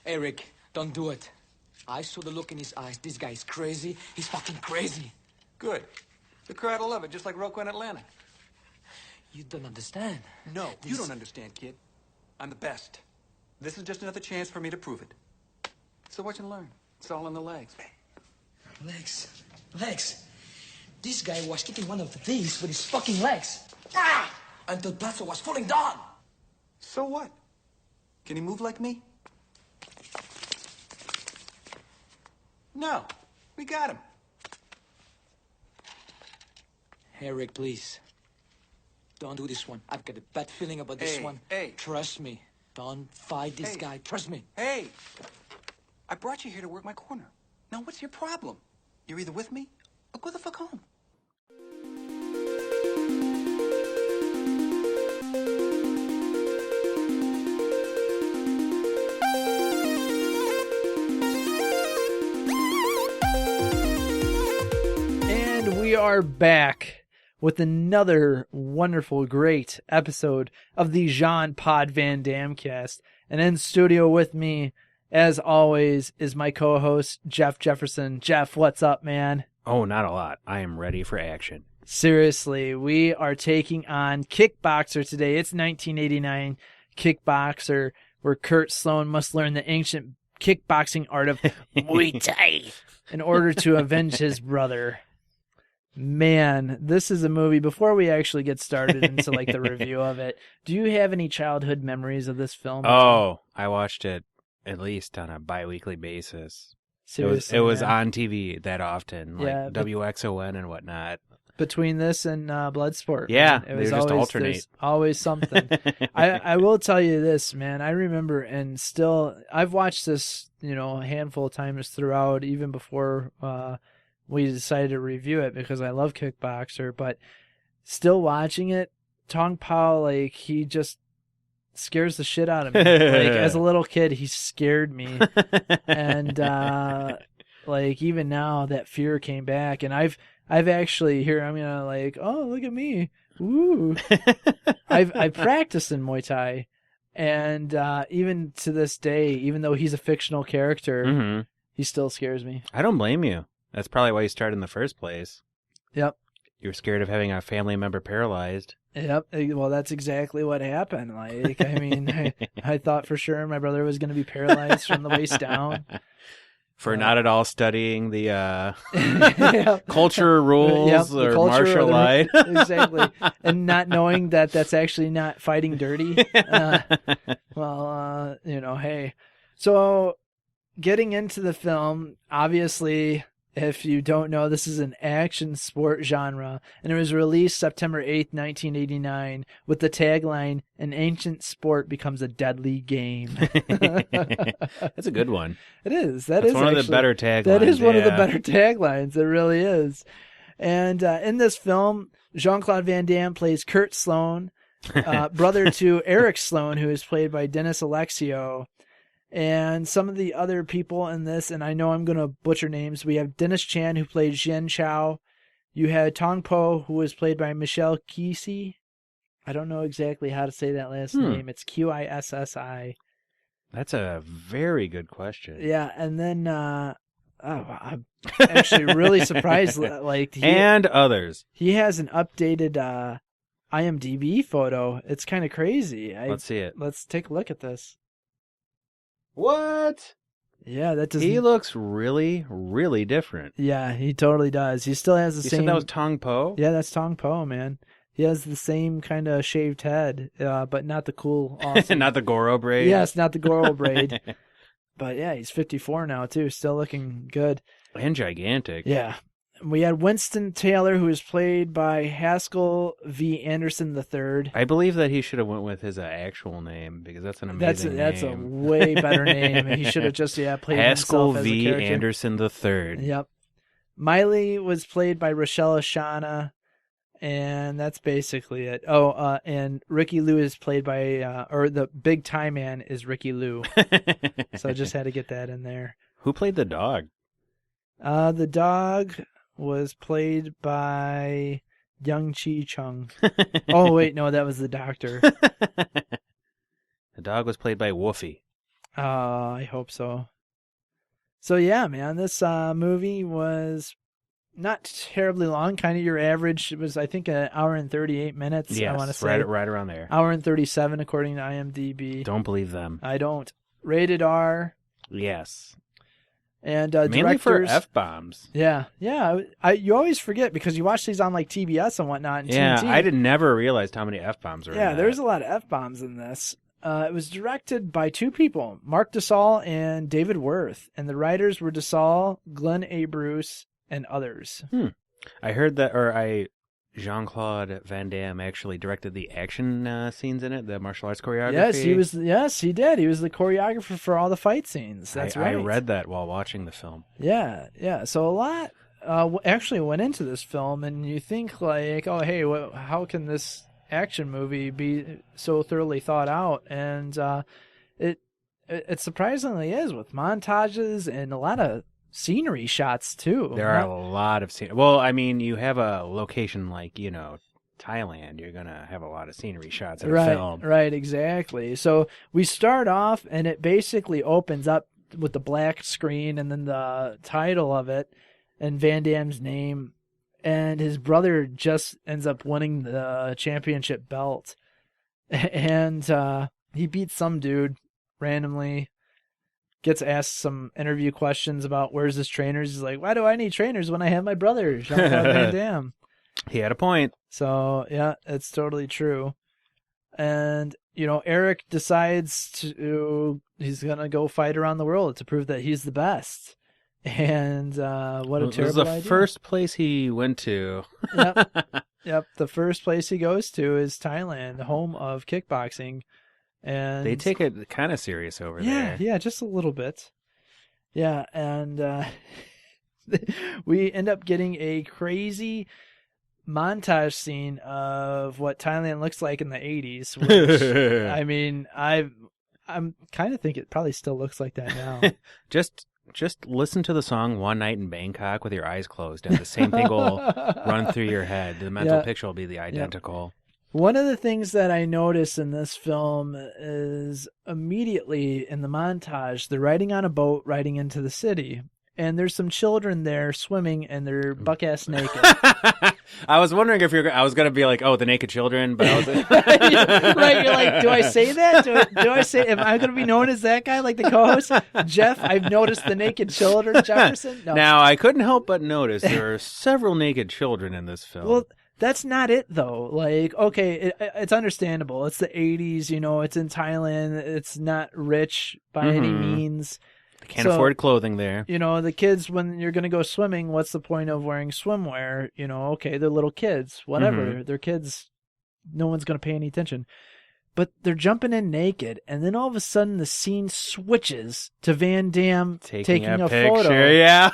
Eric, don't do it. I saw the look in his eyes. This guy is crazy. He's fucking crazy. Good. The crowd will love it, just like Rocco in Atlanta. You don't understand. No, you don't understand, kid. I'm the best. This is just another chance for me to prove it. So watch and learn. It's all in the legs. Legs. This guy was kicking one of these with his fucking legs. Ah! Until Plaza was falling down. So what? Can he move like me? No. We got him. Eric, please. Don't do this one. I've got a bad feeling about this one. Hey. Trust me. Don't fight this guy. Trust me. Hey. I brought you here to work my corner. Now, what's your problem? You're either with me or go the fuck home. And we are back with another wonderful, great episode of the Jean-Claude Van Damme cast. And in studio with me, as always, is my co-host, Jeff Jefferson. Jeff, what's up, man? Oh, not a lot. I am ready for action. Seriously, we are taking on Kickboxer today. It's 1989 Kickboxer, where Kurt Sloan must learn the ancient kickboxing art of Muay Thai in order to avenge his brother. Man, this is a movie. Before we actually get started into like the review of it, do you have any childhood memories of this film? Oh, I watched it at least on a bi-weekly basis. Seriously, it was man. on TV that often, like Yeah, WXON and whatnot. Between this and Bloodsport. Yeah, man, it was they just always, alternate. there's always something. I will tell you this, man. I remember, and still, I've watched this, a handful of times throughout, even before we decided to review it, because I love Kickboxer. But still watching it, Tong Po, like, he just scares the shit out of me. Like, as a little kid, he scared me. And like, even now, that fear came back, and I've actually here I'm gonna like, oh, look at me, ooh. I've practiced in Muay Thai, and even to this day, even though he's a fictional character, he still scares me. I don't blame you. That's probably why you started in the first place. Yep. You were scared of having a family member paralyzed. Yep. Well, that's exactly what happened. Like, I mean, I thought for sure my brother was going to be paralyzed from the waist down. For not at all studying the Yep. culture rules the or culture martial art. Exactly. And not knowing that that's actually not fighting dirty. Hey. So getting into the film, obviously, if you don't know, this is an action sport genre, and it was released September 8th, 1989, with the tagline, "An ancient sport becomes a deadly game." That's a good one. It is. That's one of the better taglines. That is one of the better taglines. It really is. And in this film, Jean-Claude Van Damme plays Kurt Sloan, brother to Eric Sloan, who is played by Dennis Alexio. And some of the other people in this, and I know I'm going to butcher names, we have Dennis Chan, who played Xian Chao. You had Tong Po, who was played by Michelle Kissi. I don't know exactly how to say that last name. It's Qissi. That's a very good question. Yeah, and then I'm actually really surprised. Like, and others. He has an updated IMDb photo. It's kind of crazy. Let's see it. Let's take a look at this. What? Yeah, that does. He looks really, really different. Yeah, he totally does. He still has the same. You said that was Tong Po? Yeah, that's Tong Po, man. He has the same kind of shaved head, but not the cool, awesome. Not the Goro braid? Yes, not the Goro braid. But yeah, he's 54 now, too. Still looking good. And gigantic. Yeah. We had Winston Taylor, who was played by Haskell V. Anderson III. I believe that he should have went with his actual name, because that's an amazing name. That's a way better name. He should have just played Haskell himself V. as a character. Anderson III. Yep. Miley was played by Rochelle Ashana, and that's basically it. Oh, and Ricky Lou is played by, or the big Thai man is Ricky Lou. So I just had to get that in there. Who played the dog? The dog was played by Young Chi Chung. Oh, wait, no, that was the doctor. The dog was played by Woofy. I hope so. So yeah, man, this movie was not terribly long, kind of your average. It was, I think, an hour and 38 minutes. Yes, I want to say right around there. Hour and 37 according to IMDb. Don't believe them. I don't. Rated R. Yes. And mainly for directors, F-bombs. Yeah. You always forget because you watch these on like TBS and whatnot. And yeah, TNT. never realized how many F-bombs are in that. There's a lot of F-bombs in this. It was directed by two people, Mark DeSalle and David Worth, and the writers were DeSalle, Glenn A. Bruce, and others. I heard that, Jean-Claude Van Damme actually directed the action scenes in it, the martial arts choreography. Yes, he did. He was the choreographer for all the fight scenes. That's right. I read that while watching the film. Yeah. So a lot actually went into this film, and you think like, oh, hey, how can this action movie be so thoroughly thought out? And it surprisingly is, with montages and a lot of scenery shots too. There are a lot of scenery. Well, I mean, you have a location like, Thailand, you're gonna have a lot of scenery shots in a film. Right, exactly. So we start off and it basically opens up with the black screen and then the title of it and Van Damme's name. And his brother just ends up winning the championship belt. And he beats some dude randomly, gets asked some interview questions about where's his trainers. He's like, why do I need trainers when I have my brother, Jean-Claude Van Damme? He had a point. So, yeah, it's totally true. And, Eric decides he's going to go fight around the world to prove that he's the best. And what a terrible idea. This is the first place he went to. Yep. The first place he goes to is Thailand, the home of kickboxing. And they take it kind of serious over there. Yeah, just a little bit. Yeah, and we end up getting a crazy montage scene of what Thailand looks like in the 80s, which, I mean, I'm kind of think it probably still looks like that now. Just listen to the song One Night in Bangkok with your eyes closed, and the same thing will run through your head. The mental picture will be the identical. One of the things that I noticed in this film is immediately in the montage, they're riding on a boat riding into the city. And there's some children there swimming, and they're buck-ass naked. I was wondering if I was going to be like, oh, the naked children, but I was like... Right, you're like, do I say that? Do I say, am I going to be known as that guy, like the co-host? Jeff, I've noticed the naked children, Jefferson? No. Now, I couldn't help but notice there are several naked children in this film. Well, that's not it, though. Like, okay, it's understandable. It's the 80s, it's in Thailand. It's not rich by any means. Can't afford clothing there. The kids, when you're going to go swimming, what's the point of wearing swimwear? Okay, they're little kids. Whatever. They're kids. No one's going to pay any attention. But they're jumping in naked, and then all of a sudden the scene switches to Van Damme taking a photo. Yeah.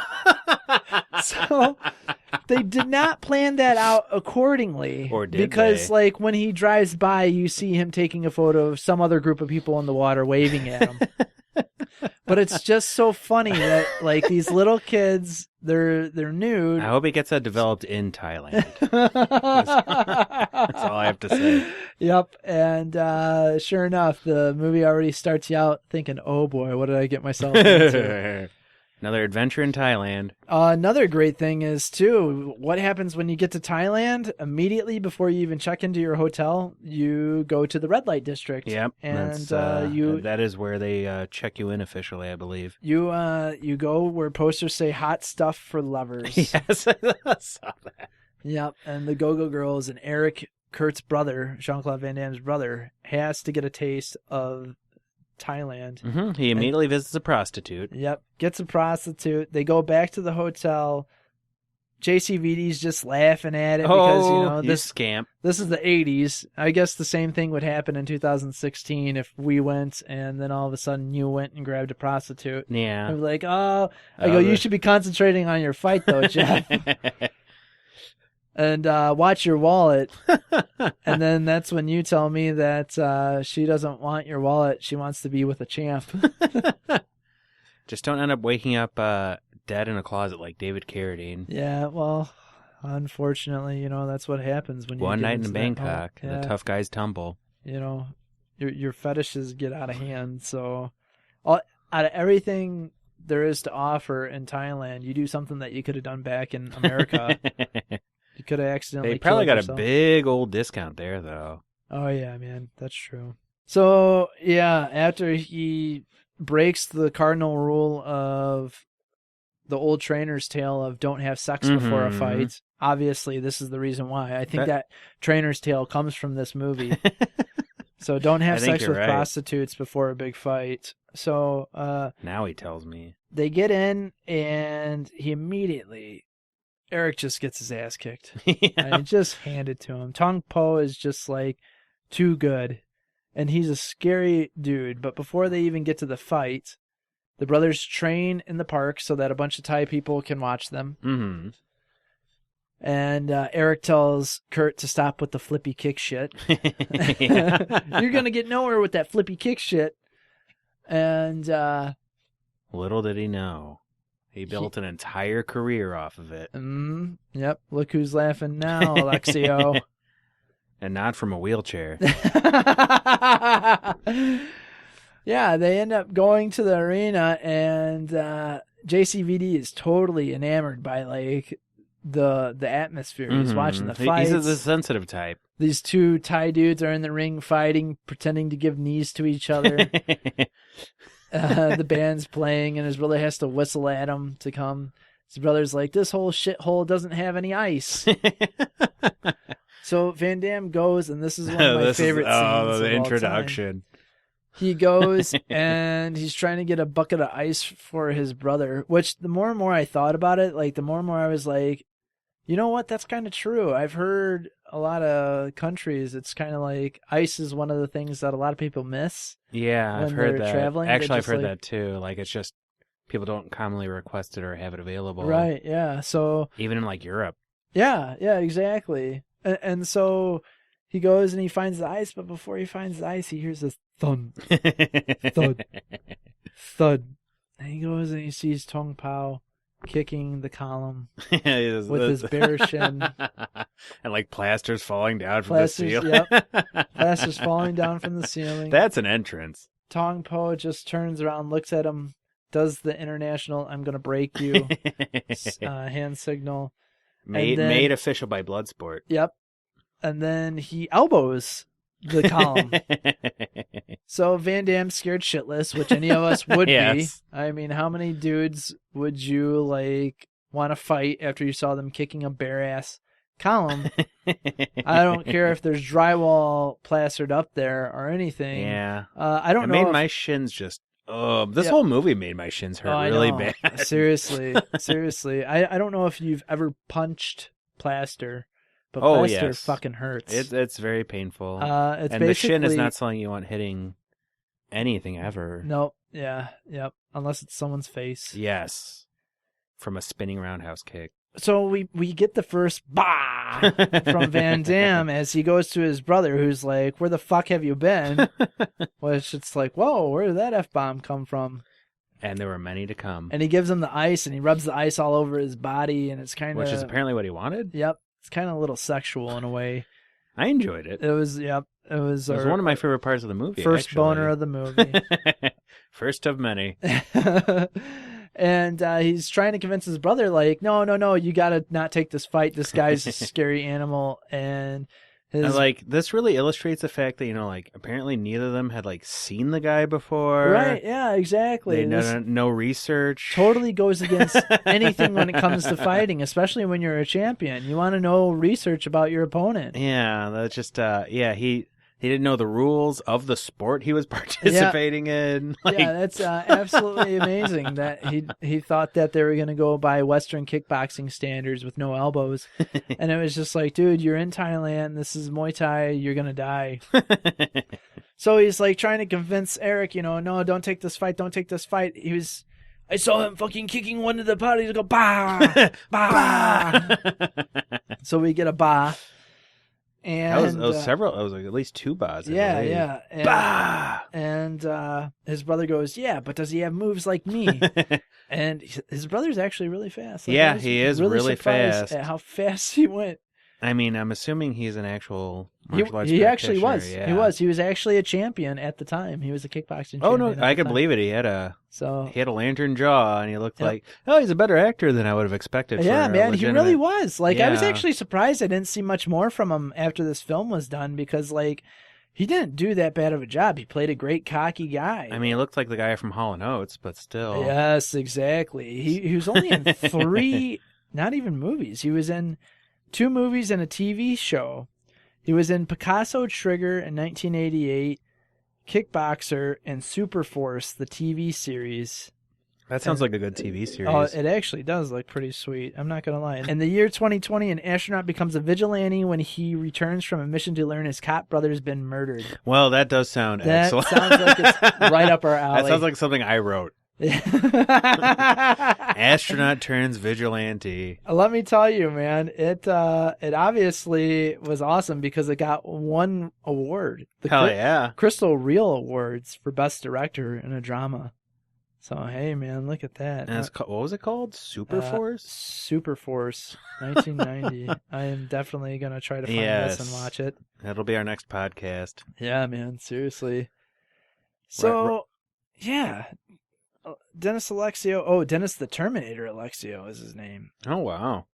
So they did not plan that out accordingly. Or did because, they? like, when he drives by, you see him taking a photo of some other group of people in the water waving at him. But it's just so funny that, like, these little kids, they're nude. I hope it gets that developed in Thailand. That's all I have to say. Yep. And sure enough, the movie already starts you out thinking, oh boy, what did I get myself into? Another adventure in Thailand. Another great thing is, too, what happens when you get to Thailand? Immediately before you even check into your hotel, you go to the red light district. Yep. And that is where they check you in officially, I believe. You go where posters say hot stuff for lovers. Yes, I saw that. Yep. And the Go-Go Girls and Eric, Kurt's brother, Jean-Claude Van Damme's brother, has to get a taste of Thailand. He immediately visits a prostitute. Yep, gets a prostitute. They go back to the hotel. JCVD's just laughing at it because this scamp. This is the 80s. I guess the same thing would happen in 2016 if we went and then all of a sudden you went and grabbed a prostitute. Yeah. I'm like, you should be concentrating on your fight though, Jeff. And watch your wallet. And then that's when you tell me that she doesn't want your wallet. She wants to be with a champ. Just don't end up waking up dead in a closet like David Carradine. Yeah, well, unfortunately, that's what happens when you One get night into in that Bangkok, mode. and the tough guys tumble. Your fetishes get out of hand. So out of everything there is to offer in Thailand, you do something that you could have done back in America. You could have accidentally. They probably got yourself. a big old discount there, though. Oh yeah, man, that's true. So yeah, after he breaks the cardinal rule of the old trainer's tale of don't have sex before a fight. Obviously, this is the reason why. I think that trainer's tale comes from this movie. So don't have sex with prostitutes before a big fight. So now he tells me. They get in, and he immediately, Eric just gets his ass kicked. And just handed to him. Tong Po is just like too good. And he's a scary dude. But before they even get to the fight, the brothers train in the park so that a bunch of Thai people can watch them. Mm-hmm. And Eric tells Kurt to stop with the flippy kick shit. You're going to get nowhere with that flippy kick shit. And little did he know, he built an entire career off of it. Yep. Look who's laughing now, Alexio. And not from a wheelchair. Yeah, they end up going to the arena, and JCVD is totally enamored by like the atmosphere. He's watching the fights. He's a sensitive type. These two Thai dudes are in the ring fighting, pretending to give knees to each other. The band's playing, and his brother has to whistle at him to come. His brother's like, this whole shithole doesn't have any ice. So Van Damme goes, and this is one of my favorite scenes. Oh, the introduction. He goes, and he's trying to get a bucket of ice for his brother, which the more and more I thought about it, like the more and more I was like, you know what? That's kind of true. I've heard a lot of countries, it's kind of like ice is one of the things that a lot of people miss. Yeah, I've heard that. Traveling. Actually, I've heard that too. Like, it's just people don't commonly request it or have it available. Right, yeah. So even in like Europe. Yeah, exactly. And so he goes and he finds the ice, but before he finds the ice, he hears this thud, thud, thud. And he goes and he sees Tong Po kicking the column with his bare shin. And like plasters falling down from the ceiling. Yep. Plasters falling down from the ceiling. That's an entrance. Tong Po just turns around, looks at him, does the international "I'm gonna break you" hand signal. Made official by Bloodsport. Yep. And then he elbows the column. So Van Damme's scared shitless, which any of us would be. I mean, how many dudes would you like want to fight after you saw them kicking a bare ass column? I don't care if there's drywall plastered up there or anything. Yeah. I don't know. It made my shins just. Oh, this whole movie made my shins hurt really bad. Seriously. I don't know if you've ever punched plaster, but plaster fucking hurts. It's very painful. And the shin is not something you want hitting anything ever. Nope. Yeah. Yep. Unless it's someone's face. Yes. From a spinning roundhouse kick. So we get the first bah from Van Damme as he goes to his brother, who's like, "Where the fuck have you been?" Which it's like, whoa, where did that F-bomb come from? And there were many to come. And he gives him the ice, and he rubs the ice all over his body, and it's kind of... Which is apparently what he wanted? Yep. It's kind of a little sexual in a way. I enjoyed it. It was one of my favorite parts of the movie, First boner of the movie. First of many. And he's trying to convince his brother, like, no, you gotta not take this fight. This guy's a scary animal. And this really illustrates the fact that, like, apparently neither of them had, like, seen the guy before. Right, yeah, exactly. No research. Totally goes against anything when it comes to fighting, especially when you're a champion. You want to know research about your opponent. Yeah, that's just, he didn't know the rules of the sport he was participating in. Yeah, that's absolutely amazing that he thought that they were going to go by Western kickboxing standards with no elbows. And it was just like, dude, you're in Thailand. This is Muay Thai. You're going to die. So he's like trying to convince Eric, no, don't take this fight. Don't take this fight. I saw him fucking kicking one to the body to go, bah, bah. So we get a bah. And it was like at least two bahs. Yeah. And, bah! And his brother goes, yeah, but does he have moves like me? And his brother's actually really fast. Like, he is really fast. At how fast he went. I mean, I'm assuming he's an actual martial arts He actually practitioner, was. Yeah. He was. He was actually a champion at the time. He was a kickboxing champion. Oh no, I can can believe it. He had a lantern jaw, and he looked like he's a better actor than I would have expected. Yeah, man, he really was. Like, I was Yeah. actually surprised I didn't see much more from him after this film was done because, like, he didn't do that bad of a job. He played a great cocky guy. I mean, he looked like the guy from Hall & Oates, but still. Yes, exactly. He was only in 3, not even movies. He was in 2 movies and a TV show. He was in Picasso Trigger in 1988, Kickboxer, and Superforce, the TV series. That sounds like a good TV series. Oh, it actually does look pretty sweet. I'm not going to lie. In the year 2020, an astronaut becomes a vigilante when he returns from a mission to learn his cop brother's been murdered. Well, that does sound excellent. That sounds like it's right up our alley. That sounds like something I wrote. Astronaut turns vigilante. Let me tell you, man, it obviously was awesome because it got 1 award. The Hell yeah. Crystal Reel Awards for Best Director in a Drama. So, hey, man, look at that. And what was it called? Superforce? Superforce, 1990. I am definitely going to try to find this and watch it. That'll be our next podcast. Yeah, man, seriously. So, yeah. Dennis Alexio. Oh, Dennis the Terminator Alexio is his name. Oh, wow.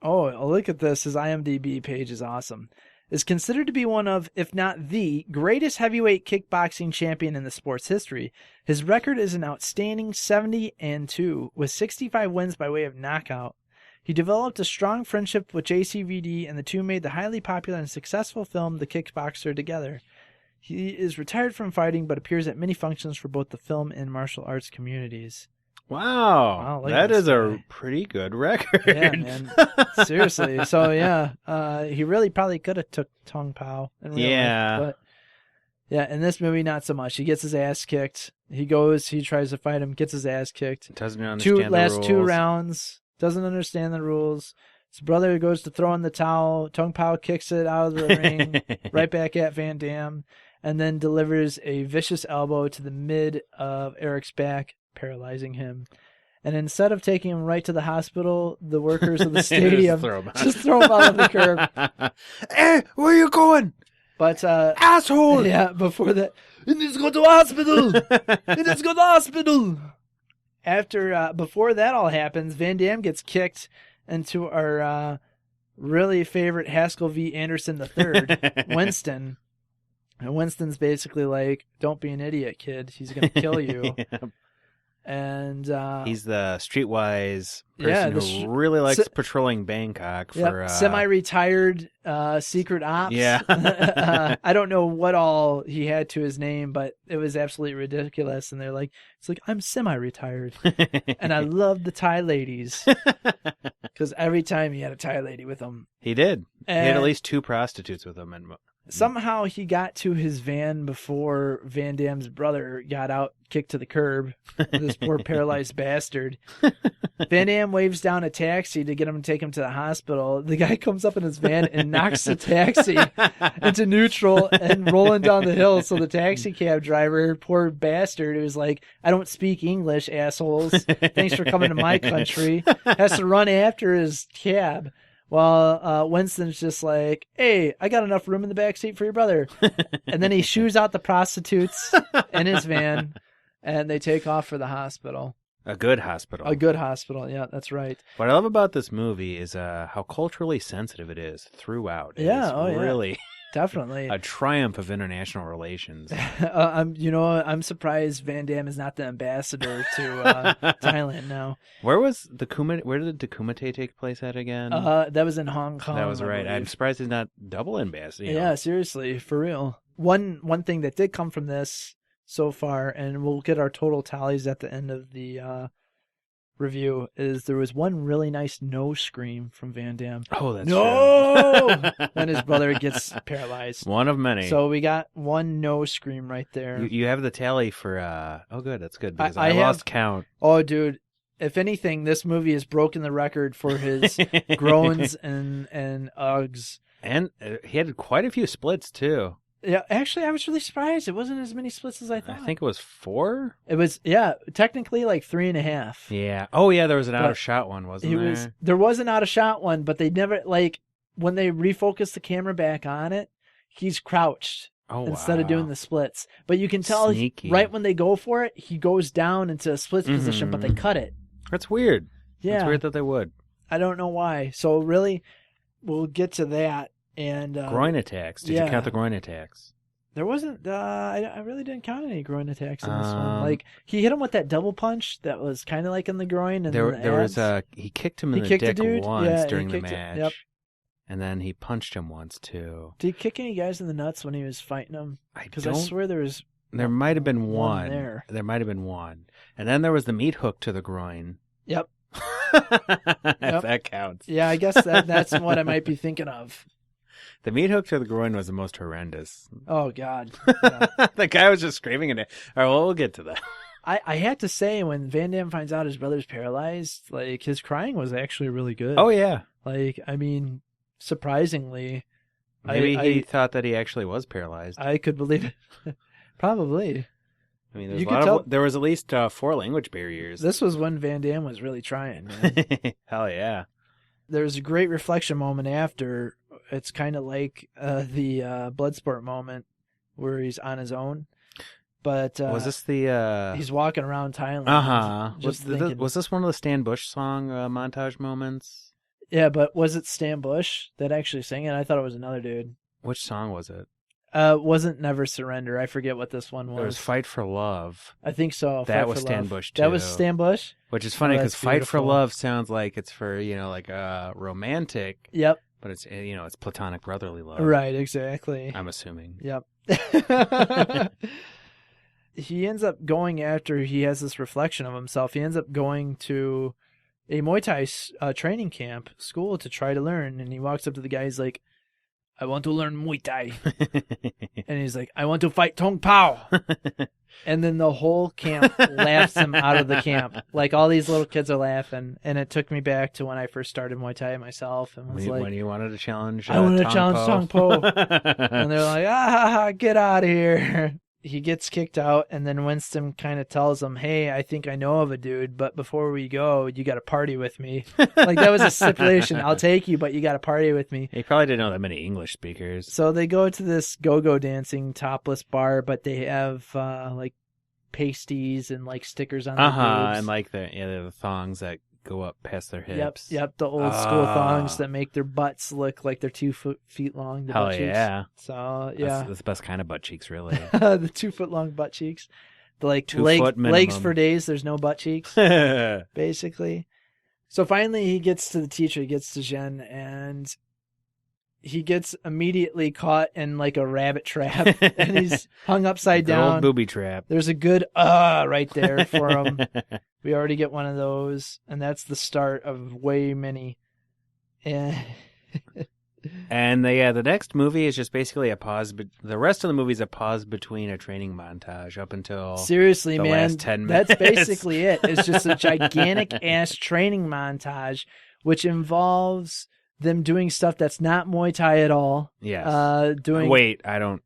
Oh, look at this. His IMDb page is awesome. Is considered to be one of, if not the, greatest heavyweight kickboxing champion in the sport's history. His record is an outstanding 70-2, with 65 wins by way of knockout. He developed a strong friendship with JCVD, and the two made the highly popular and successful film The Kickboxer together. He is retired from fighting, but appears at many functions for both the film and martial arts communities. Wow, that is a pretty good record. Yeah, man. Seriously. So, yeah, he really probably could have took Tong Po in real life, but yeah, in this movie, not so much. He gets his ass kicked. He tries to fight him, gets his ass kicked. Doesn't understand the rules. 2 rounds, doesn't understand the rules. His brother goes to throw in the towel. Tong Po kicks it out of the ring, right back at Van Damme, and then delivers a vicious elbow to the mid of Eric's back, paralyzing him. And instead of taking him right to the hospital, the workers of the stadium just throw him out of the curb. Hey, where are you going? But asshole! Yeah, before that, he needs to go to hospital. He needs to go to hospital. Before that all happens, Van Damme gets kicked into our really favorite Haskell v. Anderson III, Winston. And Winston's basically like, "Don't be an idiot, kid. He's gonna kill you." Yep. And he's the streetwise person who really likes patrolling Bangkok for semi-retired secret ops. Yeah. I don't know what all he had to his name, but it was absolutely ridiculous. And they're like, it's like, I'm semi-retired, and I love the Thai ladies, because every time he had a Thai lady with him. He did. He had at least 2 prostitutes with him, and somehow he got to his van before Van Damme's brother got out, kicked to the curb. This poor paralyzed bastard. Van Damme waves down a taxi to get him to take him to the hospital. The guy comes up in his van and knocks the taxi into neutral and rolling down the hill. So the taxi cab driver, poor bastard, who's like, I don't speak English, assholes. Thanks for coming to my country. Has to run after his cab. While Winston's just like, hey, I got enough room in the back seat for your brother. And then he shoos out the prostitutes in his van, and they take off for the hospital. A good hospital. A good hospital, yeah, that's right. What I love about this movie is how culturally sensitive it is throughout. It's really definitely a triumph of international relations. I'm surprised Van Damme is not the ambassador to Thailand now. Where did the Kumite take place at again? That was in Hong Kong. That was right. I'm surprised he's not double ambassador. Yeah, seriously, for real. One thing that did come from this so far, and we'll get our total tallies at the end of the review, is there was one really nice no scream from Van Damme. Oh, that's no! When his brother gets paralyzed. One of many. So we got one no scream right there. You have the tally for, oh good, that's good, because I lost count. Oh, dude. If anything, this movie has broken the record for his groans and uggs. And he had quite a few splits, too. Yeah, actually, I was really surprised. It wasn't as many splits as I thought. I think it was 4? It was, technically like 3.5. Yeah. Oh, yeah, there was an out-of-shot one, wasn't there? There was an out-of-shot one, but they never, when they refocus the camera back on it, he's crouched instead of doing the splits. But you can tell right when they go for it, he goes down into a splits position, but they cut it. That's weird. Yeah. It's weird that they would. I don't know why. So really, we'll get to that. And groin attacks. Did you count the groin attacks? There wasn't. I really didn't count any groin attacks in this one. Like he hit him with that double punch that was kind of like in the groin, and there was he kicked him in the dick once during the match. Yep. And then he punched him once too. Did he kick any guys in the nuts when he was fighting them? Because I swear there might have been one. There. There might have been one, and then there was the meat hook to the groin. Yep. If that counts. Yeah, I guess that's what I might be thinking of. The meat hook to the groin was the most horrendous. Oh, God. Yeah. The guy was just screaming in it. All right, well, we'll get to that. I had to say, when Van Damme finds out his brother's paralyzed, like, his crying was actually really good. Oh, yeah. Like, I mean, surprisingly. Maybe he thought that he actually was paralyzed. I could believe it. Probably. I mean, there was at least 4 language barriers. This was when Van Damme was really trying, man. Hell yeah. There's a great reflection moment after. It's kind of like the Bloodsport moment where he's on his own. But was this the he's walking around Thailand? Was this one of the Stan Bush song montage moments? Yeah, but was it Stan Bush that actually sang it? I thought it was another dude. Which song was it? Wasn't Never Surrender. I forget what this one was. It was Fight for Love. I think so. That was Stan Bush too. That was Stan Bush? Which is funny because Fight for Love sounds like it's for, like a romantic. Yep. But it's, it's platonic brotherly love. Right, exactly. I'm assuming. Yep. He ends up going after he has this reflection of himself. He ends up going to a Muay Thai training camp school to try to learn. And he walks up to the guy. He's like, I want to learn Muay Thai. And he's like, I want to fight Tong Po. And then the whole camp laughs him out of the camp. Like, all these little kids are laughing. And it took me back to when I first started Muay Thai myself. And was when you wanted to challenge I wanted to challenge Tong Po. And they're like, get out of here. He gets kicked out, and then Winston kind of tells him, hey, I think I know of a dude, but before we go, you got to party with me. Like, that was a stipulation. I'll take you, but you got to party with me. He probably didn't know that many English speakers. So they go to this go-go dancing topless bar, but they have, like, pasties and, like, stickers on their boobs. And, like, the thongs that go up past their hips. Yep, the old school thongs that make their butts look like they're 2 feet long. Hell butt cheeks. Yeah. So, yeah. That's the best kind of butt cheeks, really. The 2 foot long butt cheeks. The, like, legs for days, there's no butt cheeks, basically. So finally he gets to the teacher, he gets to Jen, and he gets immediately caught in, like, a rabbit trap, and he's hung upside down. Old booby trap. There's a good right there for him. We already get one of those, and that's the start of way many. And the next movie is just basically a pause. But the rest of the movie is a pause between a training montage up until seriously, the man, last 10 minutes. That's basically it. It's just a gigantic ass training montage, which involves them doing stuff that's not Muay Thai at all. Yes. Wait, I don't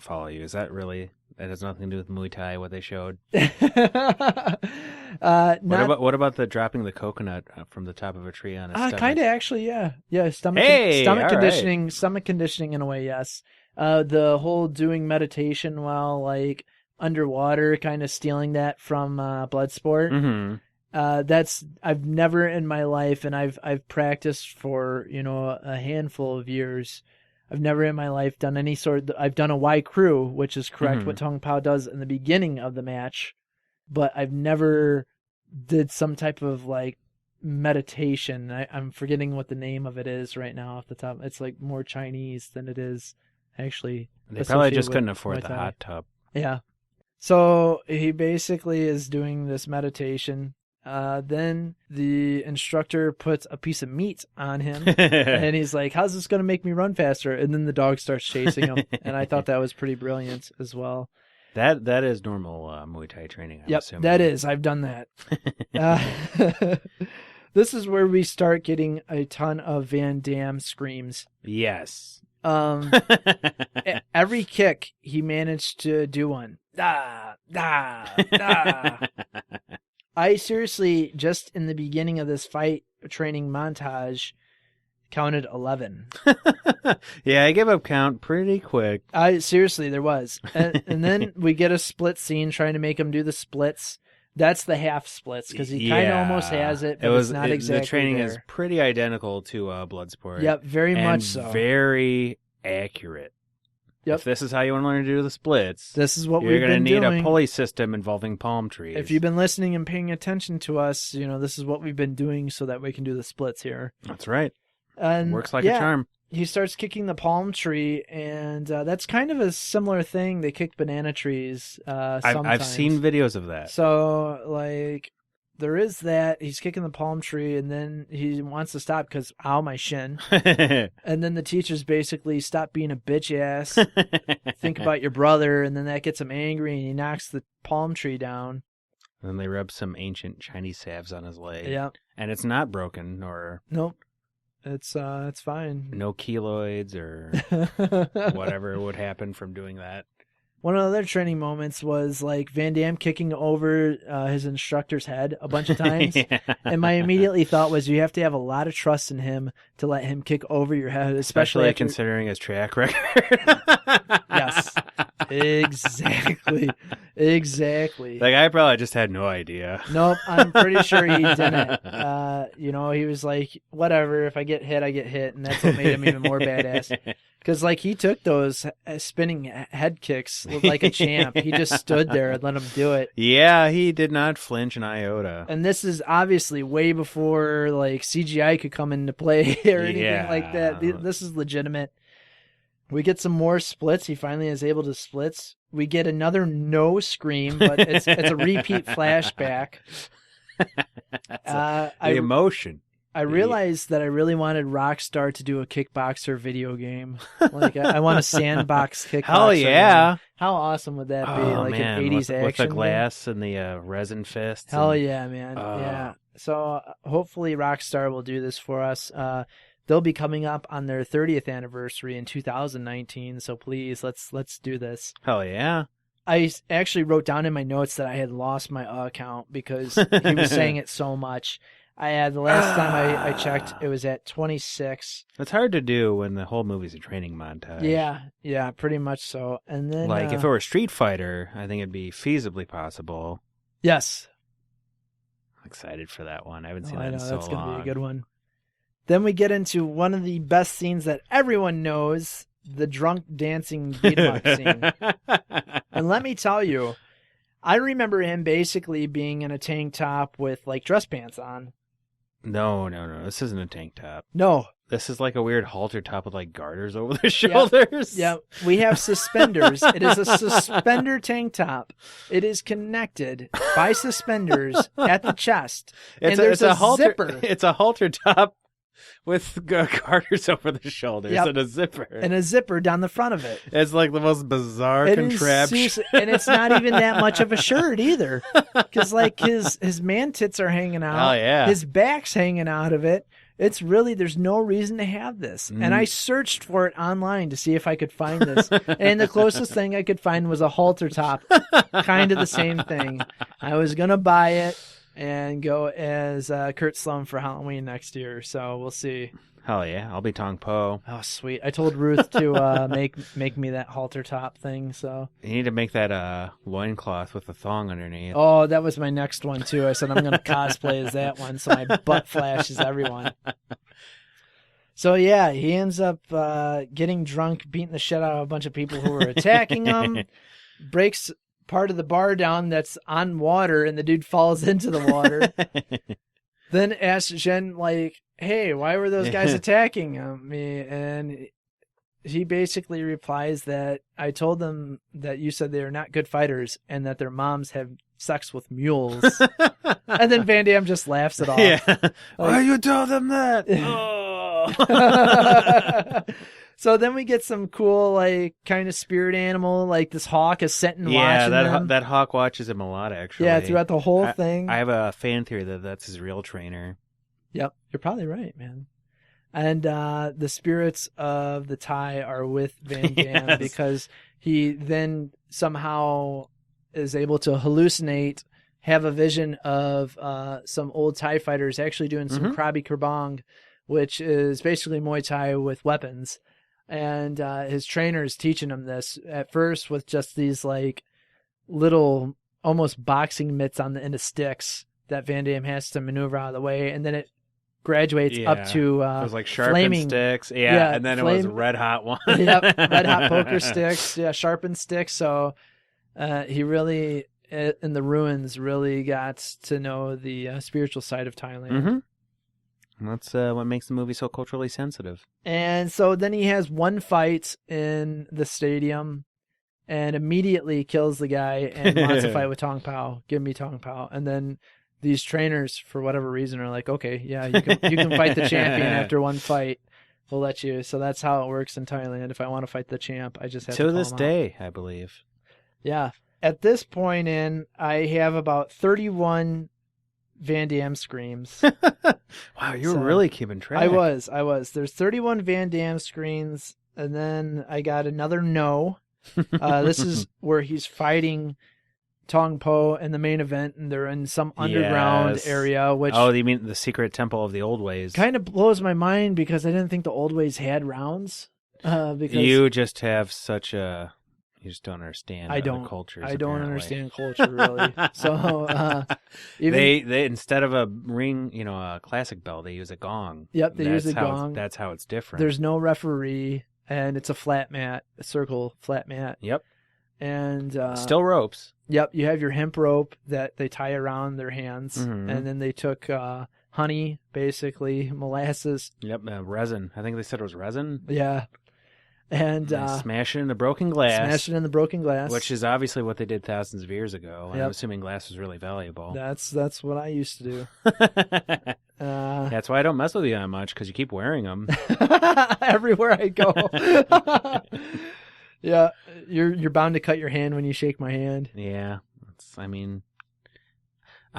follow you. Is that really? That has nothing to do with Muay Thai, what they showed. What about the dropping the coconut from the top of a tree on his stomach? Kind of, actually, yeah. Stomach conditioning, stomach conditioning in a way, yes. The whole doing meditation while, like, underwater, kind of stealing that from Bloodsport. Mm-hmm. I've never in my life, and I've practiced for a handful of years. I've never in my life done any I've done a Y crew, which is correct what Tong Po does in the beginning of the match, but I've never did some type of, like, meditation. I'm forgetting what the name of it is right now off the top. It's, like, more Chinese than it is actually. They probably just couldn't afford the hot tub. Yeah. So he basically is doing this meditation. Then the instructor puts a piece of meat on him, and he's like, how's this going to make me run faster? And then the dog starts chasing him, and I thought that was pretty brilliant as well. That is normal Muay Thai training, I'm assuming. That is. I've done that. This is where we start getting a ton of Van Damme screams. Yes. Every kick, he managed to do one. Da, da, da. I seriously, just in the beginning of this fight training montage, counted 11. Yeah, I gave up count pretty quick. Seriously, there was. And then we get a split scene trying to make him do the splits. That's the half splits because he kind of almost has it, but it's not exactly the training there. is pretty identical to Bloodsport. Yep, very much so. Very accurate. Yep. If this is how you want to learn to do the splits, this is what you're going to need doing. a pulley system involving palm trees. If you've been listening and paying attention to us, this is what we've been doing so that we can do the splits here. That's right. And works like a charm. He starts kicking the palm tree, and that's kind of a similar thing. They kick banana trees sometimes. I've seen videos of that. So, like, there is that. He's kicking the palm tree, and then he wants to stop because, ow, my shin. And then the teachers basically stop being a bitch ass. Think about your brother, and then that gets him angry, and he knocks the palm tree down. And then they rub some ancient Chinese salves on his leg. Yeah. And it's not broken or... Nope. It's fine. No keloids or whatever would happen from doing that. One of the other training moments was like Van Damme kicking over his instructor's head a bunch of times. Yeah. And my immediately thought was you have to have a lot of trust in him to let him kick over your head, especially after... considering his track record. Yes. Exactly. Like, I probably just had no idea. Nope, I'm pretty sure he didn't. He was like, whatever, if I get hit, I get hit. And that's what made him even more badass. Because, like, he took those spinning head kicks like a champ. He just stood there and let him do it. Yeah, he did not flinch an iota. And this is obviously way before, like, CGI could come into play or anything like that. This is legitimate. We get some more splits. He finally is able to splits. We get another no scream, but it's a repeat flashback. The emotion. I realized that I really wanted Rockstar to do a Kickboxer video game. Like, I want a sandbox Kickboxer. Hell yeah. Game. How awesome would that be? Oh, like man. an 80s action with the glass game? and the resin fists. Hell yeah, man. Yeah. So hopefully Rockstar will do this for us. They'll be coming up on their 30th anniversary in 2019. So please, let's do this. Hell yeah. I actually wrote down in my notes that I had lost my account because he was saying it so much. The last time I checked, it was at 26. It's hard to do when the whole movie's a training montage. Yeah, pretty much so. And then, like, if it were Street Fighter, I think it'd be feasibly possible. Yes. I'm excited for that one. I haven't seen that in so long. That's going to be a good one. Then we get into one of the best scenes that everyone knows, the drunk dancing beat-em-up scene. And let me tell you, I remember him basically being in a tank top with, like, dress pants on. No. This isn't a tank top. No. This is like a weird halter top with, like, garters over the shoulders. Yeah, we have suspenders. It is a suspender tank top. It is connected by suspenders at the chest. And there's a zipper. It's a halter top with garters over the shoulders and a zipper. And a zipper down the front of it. It's like the most bizarre contraption. And it's not even that much of a shirt either. Because, like, his man tits are hanging out. Oh, yeah. His back's hanging out of it. It's really, there's no reason to have this. And I searched for it online to see if I could find this. And the closest thing I could find was a halter top. Kind of the same thing. I was going to buy it and go as Kurt Sloan for Halloween next year. So we'll see. Hell yeah, I'll be Tong Po. Oh, sweet. I told Ruth to make me that halter top thing. So you need to make that loincloth with a thong underneath. Oh, that was my next one too. I said I'm going to cosplay as that one so my butt flashes everyone. So yeah, he ends up getting drunk, beating the shit out of a bunch of people who were attacking him, breaks part of the bar down that's on water, and the dude falls into the water. Then asks Jen, like, hey, why were those guys attacking me? And he basically replies that I told them that you said they are not good fighters and that their moms have sex with mules. And then Van Damme just laughs it off. Yeah. Like, why you tell them that? So then we get some cool, like, kind of spirit animal, like this hawk is sitting watching them. That hawk watches him a lot, actually. Yeah, throughout the whole thing. I have a fan theory that that's his real trainer. Yep, you're probably right, man. And the spirits of the Thai are with Van Damme because he then somehow is able to hallucinate, have a vision of some old Thai fighters actually doing some Krabi Kerbang which is basically Muay Thai with weapons. And his trainer is teaching him this at first with just these like little almost boxing mitts on the end of sticks that Van Damme has to maneuver out of the way, and then it graduates up to it was like sharpened flaming sticks, and then it was red hot one. Yep, red hot poker sticks, sharpened sticks. So he really, in the ruins, really got to know the spiritual side of Thailand. Mm-hmm. And that's what makes the movie so culturally sensitive. And so then he has one fight in the stadium and immediately kills the guy and wants to fight with Tong Po. Give me Tong Po. And then these trainers, for whatever reason, are like, okay, yeah, you can fight the champion after one fight. We'll let you. So that's how it works in Thailand. If I want to fight the champ, I just have to call this him day, out. I believe. Yeah. At this point I have about 31 Van Damme screams. Wow, you were really keeping track. I was. There's 31 Van Damme screams, and then I got another no. This is where he's fighting Tong Po in the main event, and they're in some underground area. Which you mean the secret temple of the old ways? Kind of blows my mind because I didn't think the old ways had rounds. Because you just have such a. You just don't understand cultures. I don't understand culture really. So even they instead of a ring, a classic bell, they use a gong. Yep, they use a gong. That's how it's different. There's no referee, and it's a flat mat, a circle flat mat. Yep. And still ropes. Yep, you have your hemp rope that they tie around their hands, mm-hmm. and then they took honey, basically molasses. Yep, resin. I think they said it was resin. Yeah. And smash it in the broken glass. Which is obviously what they did thousands of years ago. Yep. I'm assuming glass was really valuable. That's what I used to do. That's why I don't mess with you that much, because you keep wearing them. Everywhere I go. Yeah, you're bound to cut your hand when you shake my hand. Yeah. I'm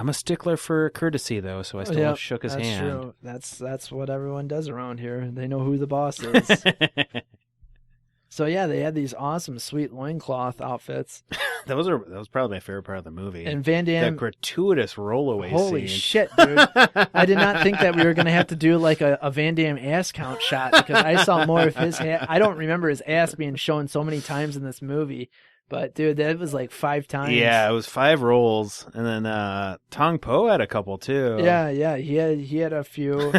a stickler for courtesy, though, so I still shook his hand. That's true. That's what everyone does around here. They know who the boss is. So yeah, they had these awesome, sweet loincloth outfits. that was probably my favorite part of the movie. And Van Damme, that gratuitous rollaway scene. Holy shit, dude! I did not think that we were gonna have to do like a Van Damme ass count shot, because I saw more of his. I don't remember his ass being shown so many times in this movie. But dude, that was like 5 times. Yeah, it was 5 rolls, and then Tong Po had a couple too. Yeah, he had a few.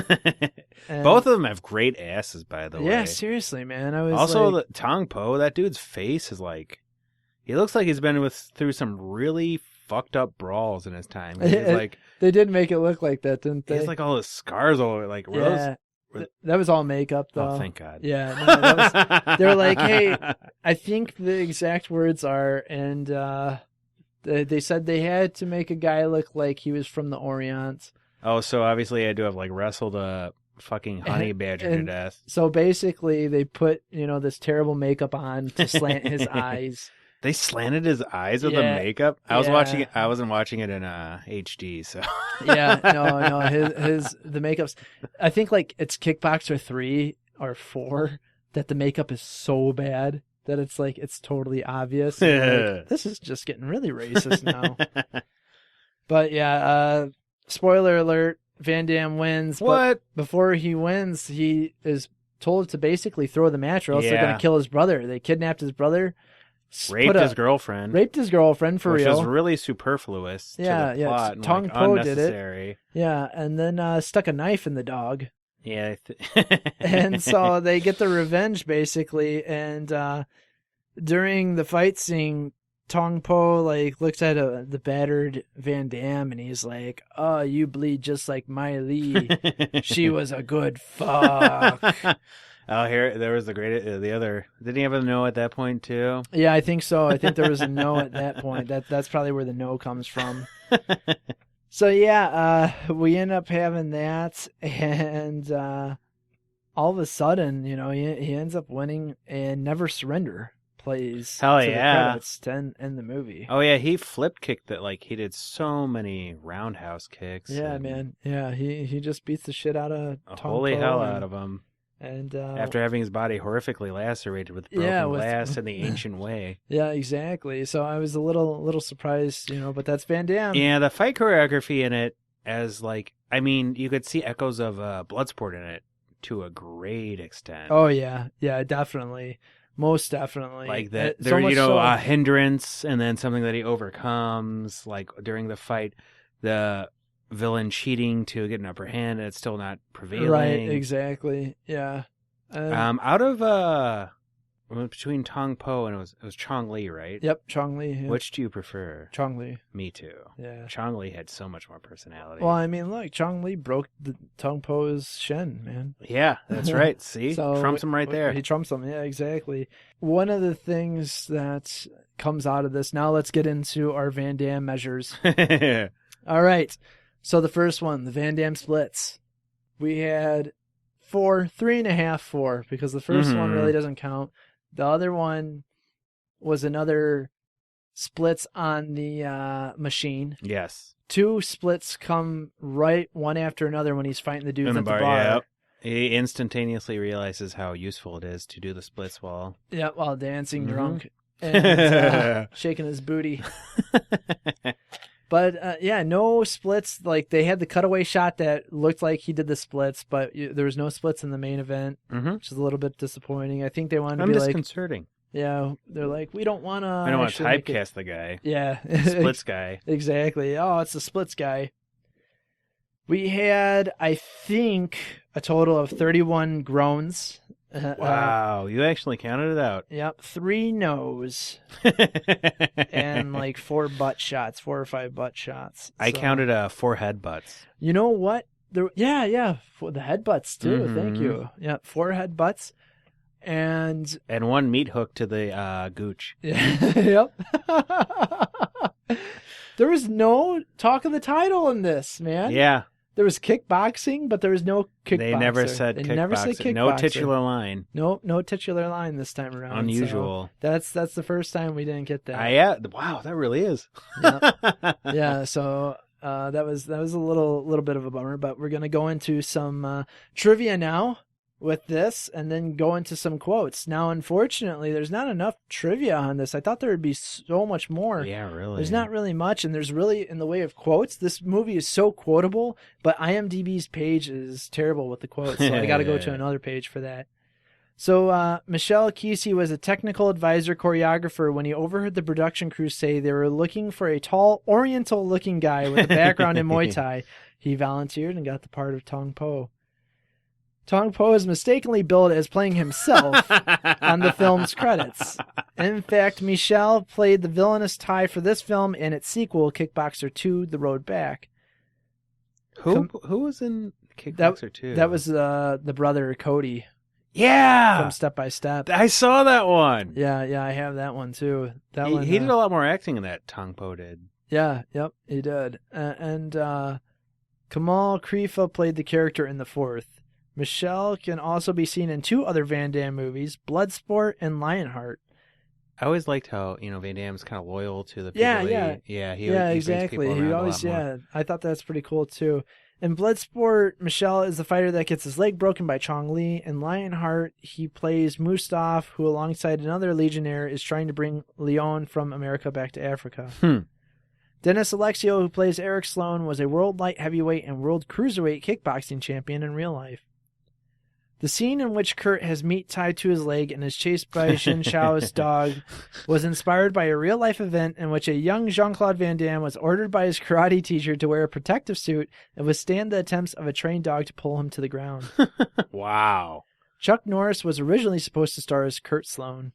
Both of them have great asses, by the way. Yeah, seriously, man. I was also like... Tong Po. That dude's face is like, he looks like he's been through some really fucked up brawls in his time. He's like, they did make it look like that, didn't they? He's like all his scars all over. Like, that was all makeup, though. Oh, thank God. Yeah, no, they were like, hey, I think the exact words are, and they said they had to make a guy look like he was from the Orient. Oh, so obviously I had to have like wrestled a fucking honey badger to death. So basically they put, this terrible makeup on to slant his eyes. They slanted his eyes with the makeup. I wasn't watching it in HD, so yeah, no, the makeup's. I think like it's Kickboxer 3 or 4 that the makeup is so bad that it's like it's totally obvious. Like, this is just getting really racist now. But yeah, spoiler alert: Van Damme wins. What? But before he wins, he is told to basically throw the match, or else they're gonna kill his brother. They kidnapped his brother. Raped his girlfriend for real. Which is really superfluous to the plot. And Tong Po did it. Yeah, and then stuck a knife in the dog. Yeah. And so they get the revenge, basically. And during the fight scene, Tong Po looks at the battered Van Damme, and he's like, "Oh, you bleed just like Mai Li. She was a good fuck." Oh, there was the other. Didn't he have a no at that point too? Yeah, I think so. I think there was a no at that point. That's probably where the no comes from. So yeah, we end up having that, and all of a sudden, he ends up winning, and Never Surrender plays. Hell to yeah! The credits to end the movie. Oh yeah, he flip kicked that. Like he did so many roundhouse kicks. Yeah, man. Yeah, he just beats the shit out of holy hell out of him. And after having his body horrifically lacerated with broken glass in the ancient way. Yeah, exactly. So I was a little surprised, but that's Van Damme. Yeah, the fight choreography in it, you could see echoes of Bloodsport in it. to a great extent. Oh yeah, definitely, most definitely. Like that, So there, much a hindrance, and then something that he overcomes. Like during the fight, the villain cheating to get an upper hand, and it's still not prevailing. Right, exactly. Yeah. Out of between Tong Po and it was Chong Li, right? Yep, Chong Li. Yeah. Which do you prefer? Chong Li. Me too. Yeah. Chong Li had so much more personality. Well, I mean, look, Chong Li broke the Tong Po's shin, man. Yeah, that's right. See? Trumps him right there. He trumps him. Yeah, exactly. One of the things that comes out of this, now let's get into our Van Damme measures. All right. So the first one, the Van Damme splits. We had 4, 3.5, 4, because the first one really doesn't count. The other one was another splits on the machine. Yes. 2 splits come right one after another when he's fighting the dudes at the bar. Yep. He instantaneously realizes how useful it is to do the splits while dancing drunk and shaking his booty. But no splits. Like they had the cutaway shot that looked like he did the splits, but there was no splits in the main event, which is a little bit disappointing. I think they wanted to be disconcerting. Yeah, they're like, we don't want to. I don't want to typecast the guy. Yeah, splits guy. Exactly. Oh, it's the splits guy. We had, I think, a total of 31 groans. Wow, you actually counted it out. Yep, 3 no's and like 4 butt shots, 4 or 5 butt shots. I counted 4 head butts. You know what? For the head butts too. Thank you. Yeah, 4 head butts and 1 meat hook to the gooch. Yep. There was no talk of the title in this, man. Yeah. There was kickboxing, but there was no kickboxer. They never said kickboxing. No titular line. No titular line this time around. Unusual. So that's the first time we didn't get that. Wow, that really is. Yeah. So that was a little bit of a bummer, but we're gonna go into some trivia now with this, and then go into some quotes. Now, unfortunately, there's not enough trivia on this. I thought there would be so much more. Yeah, really. There's not really much, and there's really, in the way of quotes, this movie is so quotable, but IMDb's page is terrible with the quotes, so I got to go to another page for that. So, Michel Kesey was a technical advisor choreographer when he overheard the production crew say they were looking for a tall, oriental-looking guy with a background in Muay Thai. He volunteered and got the part of Tong Po. Tong Po is mistakenly billed as playing himself on the film's credits. In fact, Michel played the villainous Thai for this film and its sequel, Kickboxer 2: The Road Back. Who was in Kickboxer 2? That was the brother Cody. Yeah! From Step by Step. I saw that one. Yeah, I have that one too. He did a lot more acting in that, Tong Po did. Yeah, yep, he did. And Kamal Krifa played the character in the fourth. Michelle can also be seen in 2 other Van Damme movies, Bloodsport and Lionheart. I always liked how, Van Damme's kind of loyal to the people. Yeah, exactly. He always, I thought that's pretty cool too. In Bloodsport, Michelle is the fighter that gets his leg broken by Chong Li. In Lionheart, he plays Mustaf, who alongside another Legionnaire is trying to bring Leon from America back to Africa. Dennis Alexio, who plays Eric Sloan, was a world light heavyweight and world cruiserweight kickboxing champion in real life. The scene in which Kurt has meat tied to his leg and is chased by Xin Shao's dog was inspired by a real-life event in which a young Jean-Claude Van Damme was ordered by his karate teacher to wear a protective suit and withstand the attempts of a trained dog to pull him to the ground. Wow. Chuck Norris was originally supposed to star as Kurt Sloan.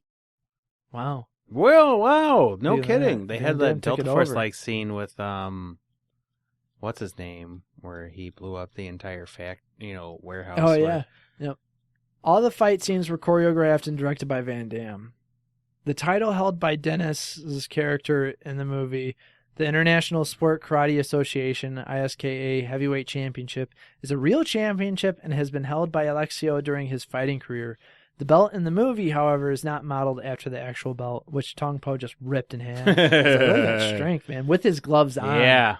Wow. Well, wow. No kidding. They had that Delta Force-like scene with, what's his name, where he blew up the entire warehouse. Oh, yeah. Yep. All the fight scenes were choreographed and directed by Van Damme. The title held by Dennis's character in the movie, the International Sport Karate Association, ISKA Heavyweight Championship, is a real championship and has been held by Alexio during his fighting career. The belt in the movie, however, is not modeled after the actual belt, which Tong Po just ripped in half. It's like, look at that strength, man, with his gloves on. Yeah.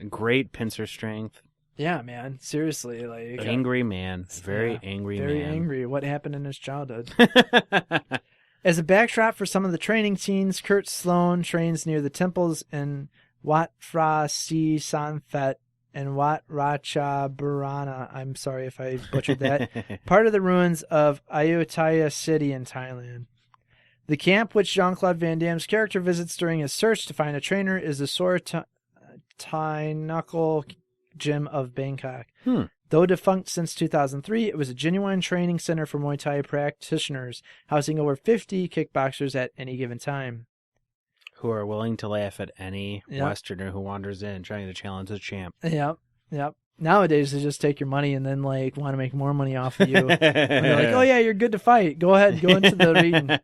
Great pincer strength. Yeah, man. Seriously, like angry man, very angry man. Very angry. What happened in his childhood? As a backdrop for some of the training scenes, Kurt Sloan trains near the temples in Wat Phra Si San Phet and Wat Ratchabarana, I'm sorry if I butchered that, part of the ruins of Ayutthaya City in Thailand. The camp which Jean-Claude Van Damme's character visits during his search to find a trainer is the Sor Thai Knuckle Gym of Bangkok. Though defunct since 2003, it was a genuine training center for Muay Thai practitioners, housing over 50 kickboxers at any given time. Who are willing to laugh at any Westerner who wanders in trying to challenge the champ. Yep. Nowadays, they just take your money and then want to make more money off of you. They're like, oh yeah, you're good to fight. Go ahead, go into the ring.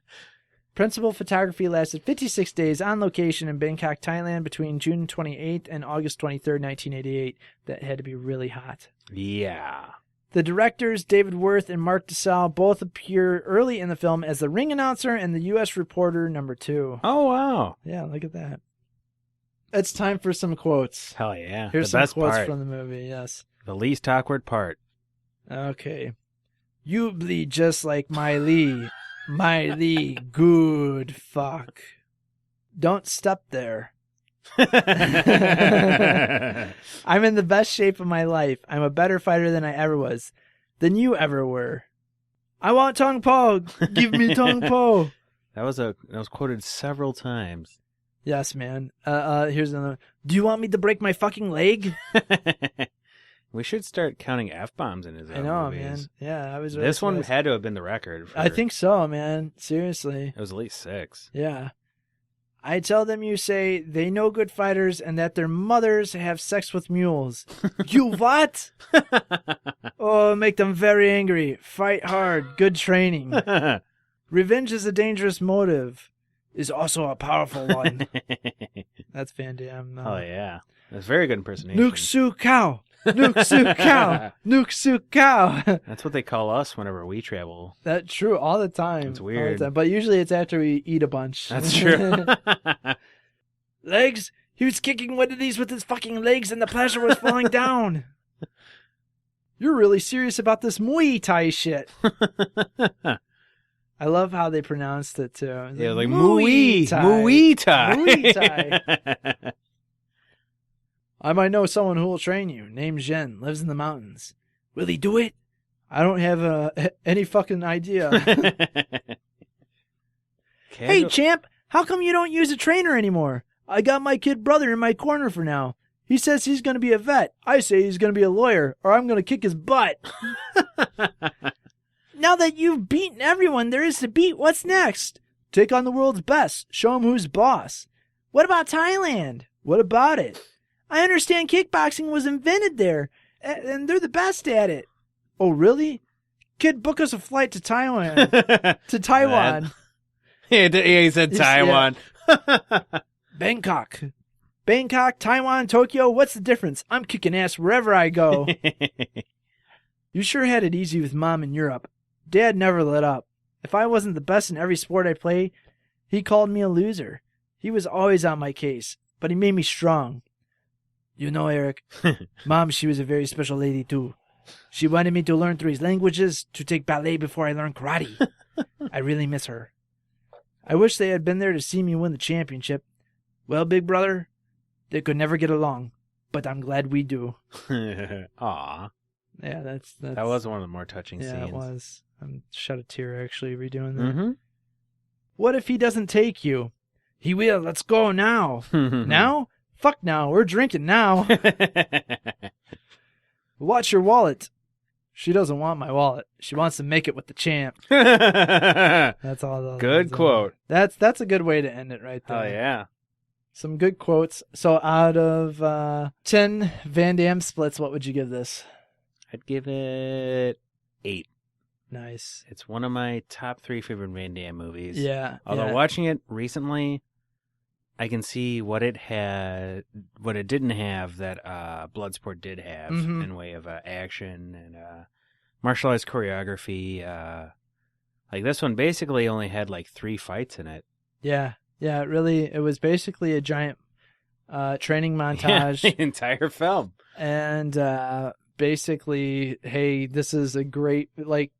Principal photography lasted 56 days on location in Bangkok, Thailand between June 28th and August 23rd, 1988. That had to be really hot. Yeah. The directors, David Worth and Mark DeSalle, both appear early in the film as the ring announcer and the U.S. reporter number 2. Oh, wow. Yeah, look at that. It's time for some quotes. Hell yeah. Here's the some best quotes part. from the movie, yes. The least awkward part. Okay. You bleed just like my Lee. My Lee, good fuck. Don't step there. I'm in the best shape of my life. I'm a better fighter than I ever was. Than you ever were. I want Tong Po. Give me Tong Po. That was quoted several times. Yes, man. Here's another. Do you want me to break my fucking leg? We should start counting F-bombs in his I know, movies. man. Yeah, I was really This one surprised. had to have been the record. I think so, man. Seriously. It was at least 6. Yeah. I tell them you say they know good fighters and that their mothers have sex with mules. You what? Oh, make them very angry. Fight hard. Good training. Revenge is a dangerous motive. Is also a powerful one. That's Van Damme. Oh, yeah. That's very good impersonation. Nuke Su Cow. Nuke Su Cow. Nuke Su Cow. That's what they call us whenever we travel. That's true all the time. It's weird. But usually it's after we eat a bunch. That's true. Legs? He was kicking one of these with his fucking legs and the pleasure was falling down. You're really serious about this Muay Thai shit. I love how they pronounced it too. Yeah, like Muay Thai. Muay Thai. Muay Thai. I might know someone who will train you. Named Zhen. Lives in the mountains. Will he do it? I don't have any fucking idea. Hey, champ. How come you don't use a trainer anymore? I got my kid brother in my corner for now. He says he's going to be a vet. I say he's going to be a lawyer, or I'm going to kick his butt. Now that you've beaten everyone there is to beat, what's next? Take on the world's best. Show him who's boss. What about Thailand? What about it? I understand kickboxing was invented there, and they're the best at it. Oh, really? Kid, book us a flight to Taiwan. To Taiwan. Yeah, he said Taiwan. Bangkok. Bangkok, Taiwan, Tokyo, what's the difference? I'm kicking ass wherever I go. You sure had it easy with Mom in Europe. Dad never let up. If I wasn't the best in every sport I played, he called me a loser. He was always on my case, but he made me strong. You know, Eric, Mom, she was a very special lady, too. She wanted me to learn 3 languages, to take ballet before I learned karate. I really miss her. I wish they had been there to see me win the championship. Well, big brother, they could never get along, but I'm glad we do. Aw. Yeah, that's... That was one of the more touching scenes. Yeah, it was. I'm shed a tear, actually, redoing that. Mm-hmm. What if he doesn't take you? He will. Let's go now. Now? Fuck now. We're drinking now. Watch your wallet. She doesn't want my wallet. She wants to make it with the champ. That's all. Good quote. That's a good way to end it right there. Oh, yeah. Some good quotes. So out of 10 Van Damme splits, what would you give this? I'd give it 8. Nice. It's one of my top 3 favorite Van Damme movies. Yeah. Although watching it recently, I can see what it didn't have that Bloodsport did have in way of action and martial arts choreography. Like this one basically only had like 3 fights in it. Yeah. Yeah, it was basically a giant training montage. Yeah, the entire film. And basically, hey, this is a great, like,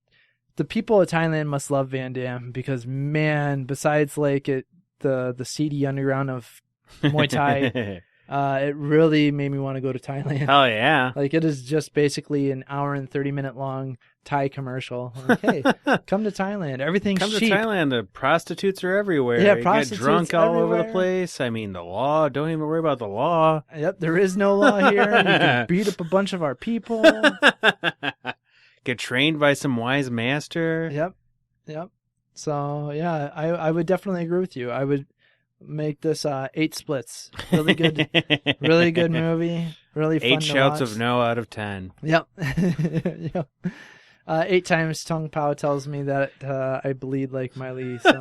the people of Thailand must love Van Damme because, man, besides like the seedy underground of Muay Thai, It really made me want to go to Thailand. Oh yeah. Like, it is just basically an hour and 30-minute long Thai commercial. Like, hey, come to Thailand. Everything's Come to cheap. Thailand. The prostitutes are everywhere. Yeah, you prostitutes get drunk all over the everywhere. place. I mean, the law. Don't even worry about the law. Yep, there is no law here. You can beat up a bunch of our people. Get trained by some wise master. Yep. So, yeah, I would definitely agree with you. I would make this 8 splits. Really good movie. Really fun 8 to shouts watch. of no out of 10. Yep. Yep. 8 times Tong Po tells me that I bleed like Miley. So.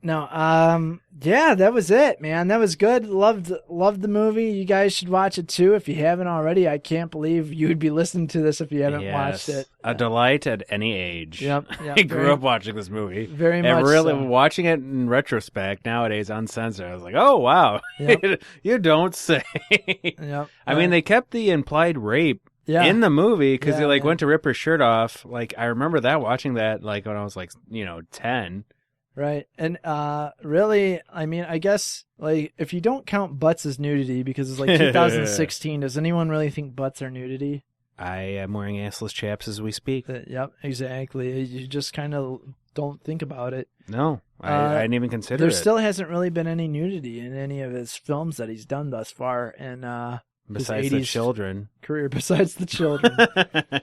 No, yeah, that was it, man. That was good. Loved the movie. You guys should watch it too if you haven't already. I can't believe you would be listening to this if you haven't watched it. A delight at any age. Yep. I grew up watching this movie. Very and much really so. watching it in retrospect nowadays uncensored. I was like, oh wow. Yep. You don't say. Yep. I mean, they kept the implied rape in the movie because Yeah, he went to rip her shirt off. Like, I remember watching that when I was 10. Right. And really, I mean, I guess if you don't count butts as nudity because it's 2016, does anyone really think butts are nudity? I am wearing assless chaps as we speak. Yep, exactly. You just kind of don't think about it. No, I didn't even consider there it. There still hasn't really been any nudity in any of his films that he's done thus far. And besides the children. Career, besides the children.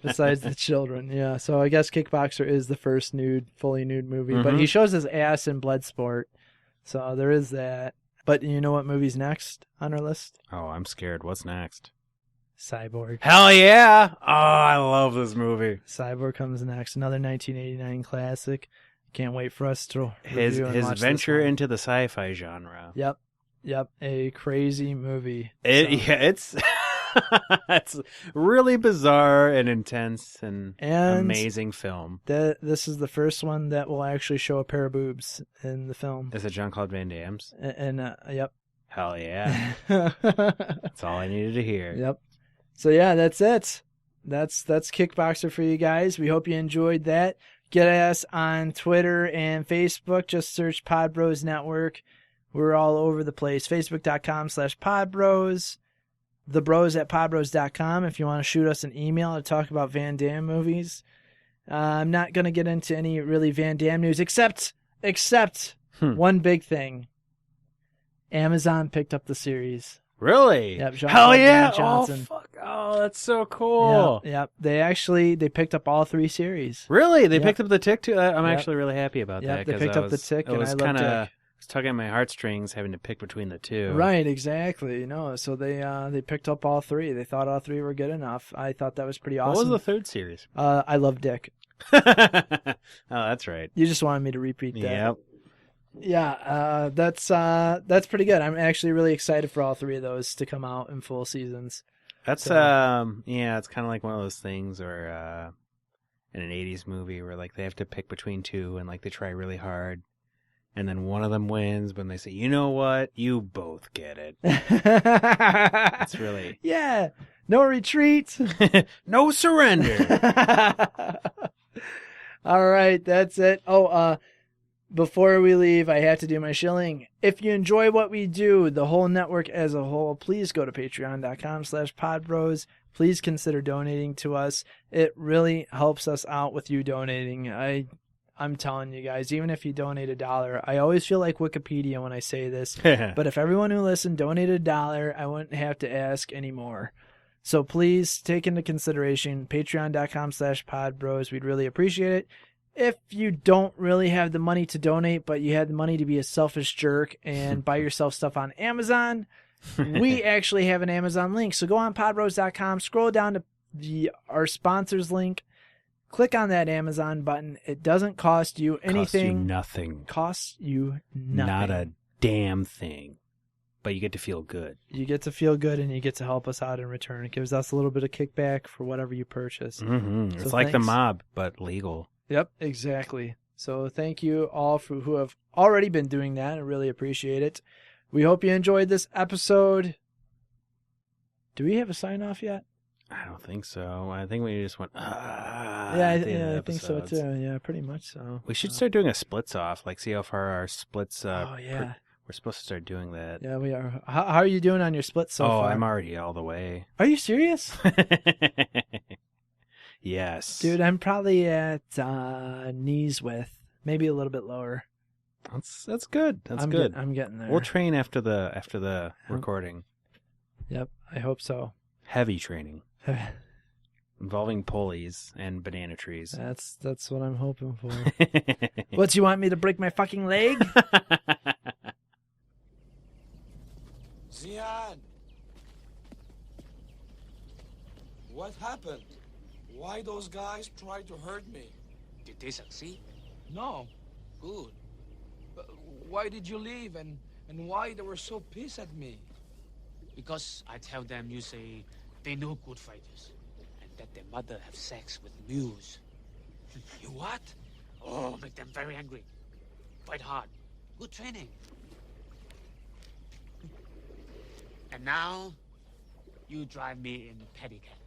Besides the children, yeah. So I guess Kickboxer is the first fully nude movie. Mm-hmm. But he shows his ass in Bloodsport. So there is that. But you know what movie's next on our list? Oh, I'm scared. What's next? Cyborg. Hell yeah! Oh, I love this movie. Cyborg comes next. Another 1989 classic. Can't wait for us to his watch venture this one. into the sci-fi genre. Yep, a crazy movie. It's it's really bizarre and intense and amazing film. This is the first one that will actually show a pair of boobs in the film. Is it Jean-Claude Van Damme's? And yep. Hell yeah. That's all I needed to hear. Yep. So yeah, that's it. That's Kickboxer for you guys. We hope you enjoyed that. Get us on Twitter and Facebook. Just search Pod Bros Network. We're all over the place. Facebook.com/podbros. thebros@podbros.com if you want to shoot us an email to talk about Van Damme movies. I'm not going to get into any really Van Damme news except one big thing. Amazon picked up the series. Really? Yep. Hell yeah! Oh, fuck! Oh, that's so cool. Yep. They picked up all 3 series. Really? They picked up the Tick too? I'm actually really happy about that. They picked up the Tick, and I love Tick. It's tugging at my heartstrings having to pick between the two. Right, exactly. So they picked up all 3. They thought all 3 were good enough. I thought that was pretty awesome. What was the 3rd series? I Love Dick. Oh, that's right. You just wanted me to repeat that. Yep. Yeah, that's pretty good. I'm actually really excited for all 3 of those to come out in full seasons. That's it's kind of like one of those things where in an 80s movie where they have to pick between 2 and they try really hard. And then one of them wins, but they say, you know what? You both get it. It's really... Yeah. No retreat. No surrender. All right. That's it. Oh, before we leave, I have to do my shilling. If you enjoy what we do, the whole network as a whole, please go to patreon.com/podbros. Please consider donating to us. It really helps us out with you donating. I'm telling you guys, even if you donate $1, I always feel like Wikipedia when I say this, but if everyone who listened donated $1, I wouldn't have to ask anymore. So please take into consideration patreon.com/podbros. We'd really appreciate it. If you don't really have the money to donate, but you had the money to be a selfish jerk and buy yourself stuff on Amazon, we actually have an Amazon link. So go on podbros.com, scroll down to our sponsors link, click on that Amazon button. It doesn't cost you anything. Costs you nothing. Not a damn thing. But you get to feel good. You get to feel good, and you get to help us out in return. It gives us a little bit of kickback for whatever you purchase. Mm-hmm. So it's like the mob, but legal. Yep, exactly. So thank you all who have already been doing that. I really appreciate it. We hope you enjoyed this episode. Do we have a sign-off yet? I don't think so. I think we just went, yeah, I think so too. Yeah, pretty much so. We should start doing a splits off, see how far our splits We're supposed to start doing that. Yeah, we are. How are you doing on your split so far? I'm already all the way. Are you serious? Yes. Dude, I'm probably at knees width. Maybe a little bit lower. That's good. That's good. I'm getting there. We'll train after the recording. Yep, I hope so. Heavy training. Involving pulleys and banana trees. That's what I'm hoping for. What, you want me to break my fucking leg? Zian! What happened? Why those guys tried to hurt me? Did they succeed? No. Good. Why did you leave and why they were so pissed at me? Because I tell them you say they know good fighters and that their mother have sex with mules. You what? Oh, make them very angry. Fight hard. Good training. And now, you drive me in pedicab.